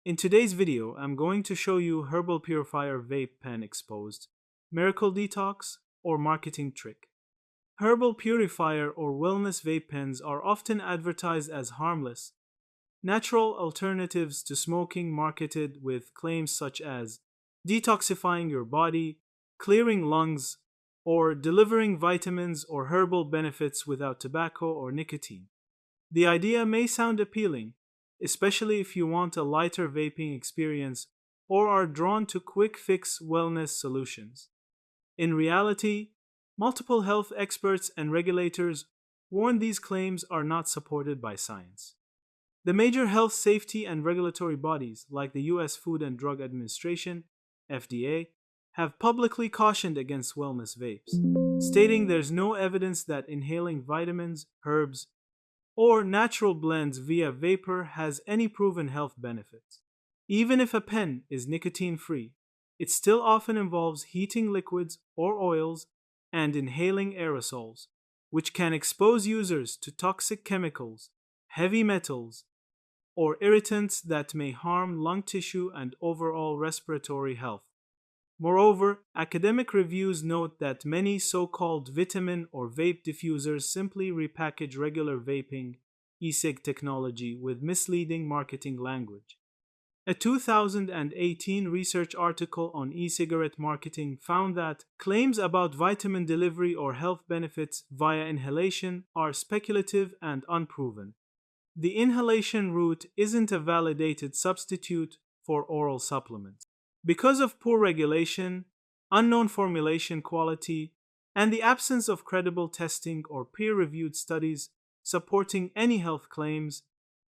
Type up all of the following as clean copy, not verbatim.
In today's video, I'm going to show you Herbal Purifier Vape Pen exposed, miracle detox, or marketing trick. Herbal Purifier or wellness vape pens are often advertised as harmless, natural alternatives to smoking marketed with claims such as detoxifying your body, clearing lungs, or delivering vitamins or herbal benefits without tobacco or nicotine. The idea may sound appealing, especially if you want a lighter vaping experience or are drawn to quick fix wellness solutions. In reality, multiple health experts and regulators warn these claims are not supported by science. The major health safety and regulatory bodies, like the US Food and Drug Administration, FDA, have publicly cautioned against wellness vapes, stating there's no evidence that inhaling vitamins, herbs, or natural blends via vapor has any proven health benefits. Even if a pen is nicotine free, it still often involves heating liquids or oils and inhaling aerosols, which can expose users to toxic chemicals, heavy metals, or irritants that may harm lung tissue and overall respiratory health. Moreover, academic reviews note that many so-called vitamin or vape diffusers simply repackage regular vaping e-cig technology with misleading marketing language. A 2018 research article on e-cigarette marketing found that claims about vitamin delivery or health benefits via inhalation are speculative and unproven. The inhalation route isn't a validated substitute for oral supplements. Because of poor regulation, unknown formulation quality, and the absence of credible testing or peer-reviewed studies supporting any health claims,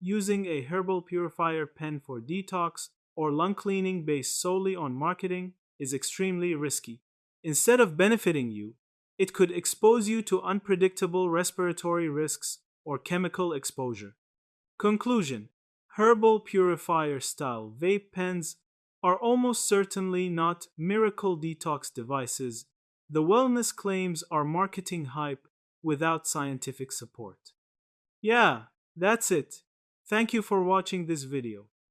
using a herbal purifier pen for detox or lung cleaning based solely on marketing is extremely risky. Instead of benefiting you, it could expose you to unpredictable respiratory risks or chemical exposure. Conclusion: herbal purifier style vape pens are almost certainly not miracle detox devices. The wellness claims are marketing hype without scientific support. Yeah, that's it. Thank you for watching this video.